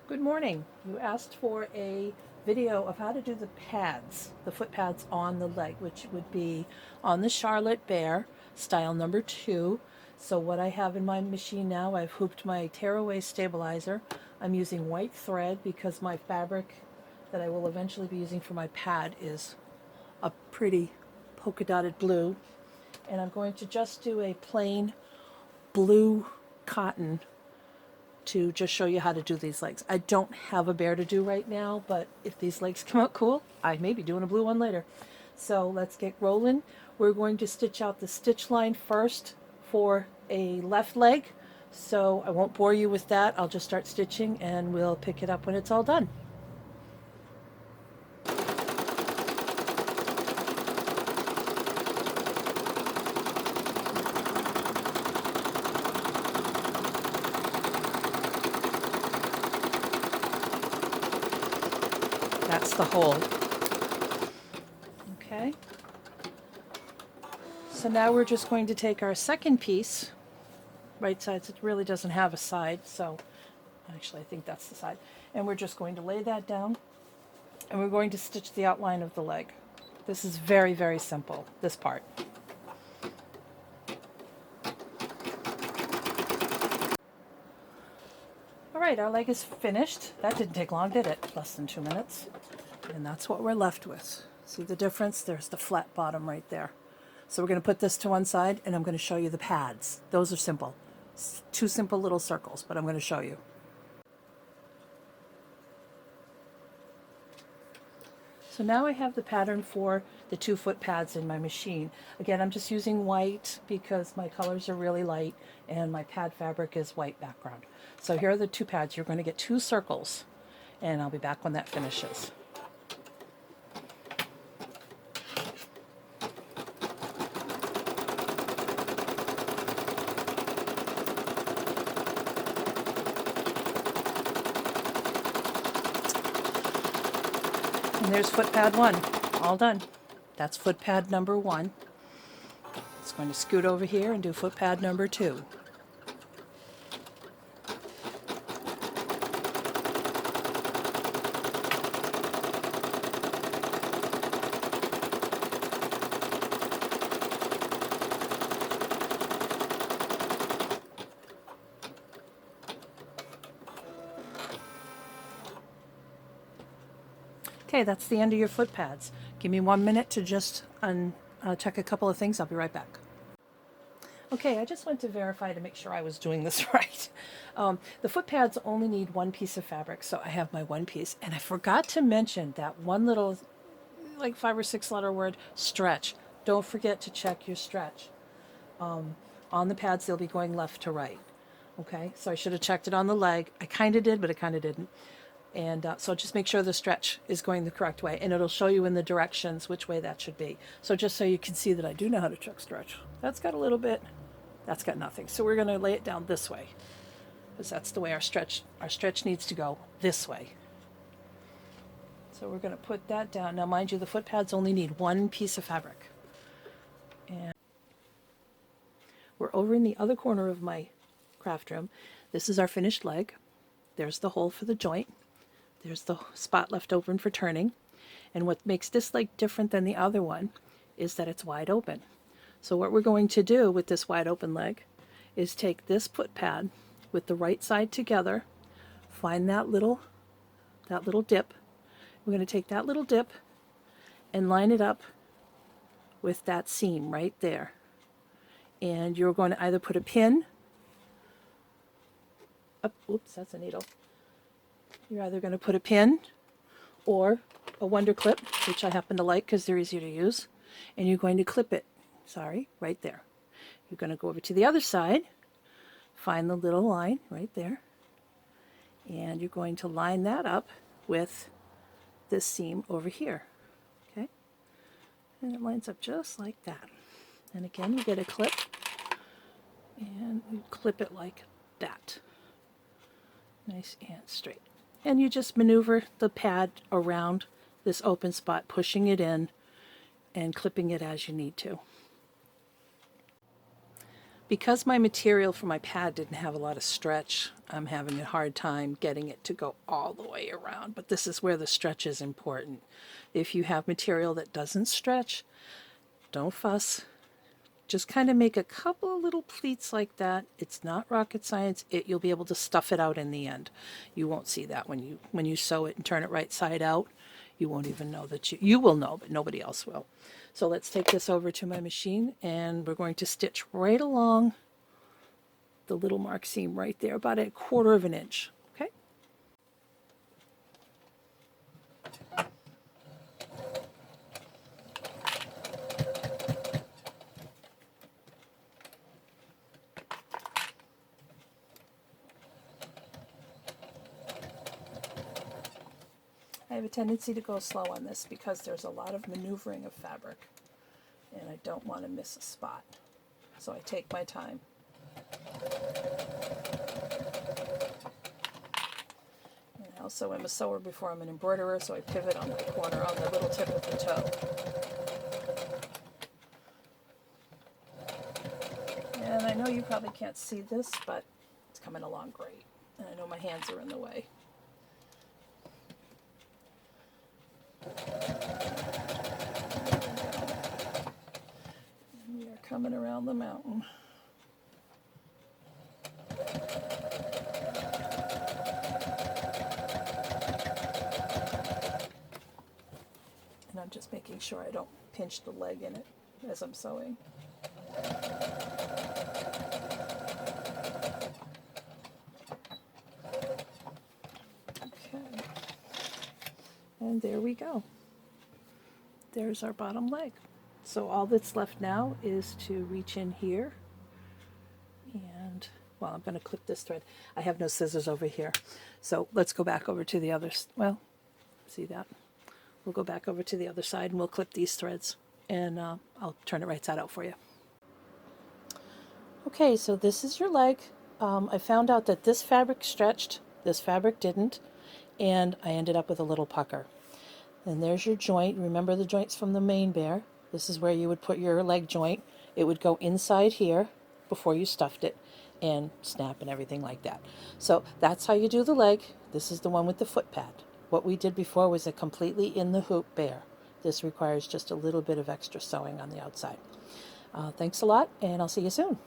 Good morning. You asked for a video of how to do the pads, the foot pads on the leg, which would be on the Charlotte Bear, style number 2. So what I have in my machine now, I've hooped my tearaway stabilizer. I'm using white thread because my fabric that I will eventually be using for my pad is a pretty polka dotted blue. And I'm going to just do a plain blue cotton to just show you how to do these legs. I don't have a bear to do right now, but if these legs come out cool, I may be doing a blue one later. So let's get rolling. We're going to stitch out the stitch line first for a left leg. So I won't bore you with that. I'll just start stitching and we'll pick it up when it's all done. That's the hole. Okay. So now we're just going to take our second piece, right sides, it really doesn't have a side, so actually I think that's the side. And we're just going to lay that down and we're going to stitch the outline of the leg. This is very, very simple, this part. All right, our leg is finished. That didn't take long, did it? Less than 2 minutes. And that's what we're left with. See the difference? There's the flat bottom right there. So we're going to put this to one side and I'm going to show you the pads. Those are simple. Two simple little circles, but I'm going to show you. So now I have the pattern for the 2 foot pads in my machine. Again, I'm just using white because my colors are really light and my pad fabric is white background. So here are the 2 pads. You're going to get 2 circles and I'll be back when that finishes. And there's foot pad 1, all done. That's foot pad number 1. It's going to scoot over here and do foot pad number 2. Okay, that's the end of your foot pads. Give me 1 minute to just check a couple of things. I'll be right back. Okay, I just went to verify to make sure I was doing this right. The foot pads only need 1 piece of fabric, so I have my 1 piece. And I forgot to mention that one little, like 5 or 6 letter word, stretch. Don't forget to check your stretch. On the pads, they'll be going left to right. Okay, so I should have checked it on the leg. I kind of did, but I kind of didn't. And so just make sure the stretch is going the correct way, and it'll show you in the directions which way that should be. So just so you can see that I do know how to check stretch. That's got a little bit, that's got nothing. So we're going to lay it down this way, because that's the way our stretch needs to go, this way. So we're going to put that down. Now mind you, the foot pads only need 1 piece of fabric. And we're over in the other corner of my craft room. This is our finished leg. There's the hole for the joint. There's the spot left open for turning. And what makes this leg different than the other one is that it's wide open. So what we're going to do with this wide open leg is take this foot pad with the right side together, find that little dip. We're going to take that little dip and line it up with that seam right there. And you're going to either put a pin up, oops, that's a needle. You're either going to put a pin or a Wonder Clip, which I happen to like because they're easier to use, and you're going to clip it, right there. You're going to go over to the other side, find the little line right there, and you're going to line that up with this seam over here, okay? And it lines up just like that. And again, you get a clip, and you clip it like that. Nice and straight. And you just maneuver the pad around this open spot, pushing it in and clipping it as you need to. Because my material for my pad didn't have a lot of stretch, I'm having a hard time getting it to go all the way around. But this is where the stretch is important. If you have material that doesn't stretch, don't fuss. Just kind of make a couple of little pleats like that. It's not rocket science. You'll be able to stuff it out in the end. You won't see that when you sew it and turn it right side out. You won't even know that you will know, but nobody else will. So let's take this over to my machine, and we're going to stitch right along the little mark seam right there, about 1/4 of an inch. Okay. I have a tendency to go slow on this because there's a lot of maneuvering of fabric, and I don't want to miss a spot. So I take my time. And I also am a sewer before I'm an embroiderer, so I pivot on the corner, on the little tip of the toe. And I know you probably can't see this, but it's coming along great. And I know my hands are in the way. We are coming around the mountain. And I'm just making sure I don't pinch the leg in it as I'm sewing. Okay. And there we go. There's our bottom leg. So all that's left now is to reach in here and, well, I'm going to clip this thread. I have no scissors over here. So let's go back over to the other, well, see that? We'll go back over to the other side and we'll clip these threads, and I'll turn it right side out for you. Okay, so this is your leg. I found out that this fabric stretched, this fabric didn't, and I ended up with a little pucker. And there's your joint. Remember the joints from the main bear. This is where you would put your leg joint. It would go inside here before you stuffed it and snap and everything like that. So that's how you do the leg. This is the one with the foot pad. What we did before was a completely in the hoop bear. This requires just a little bit of extra sewing on the outside. Thanks a lot, and I'll see you soon.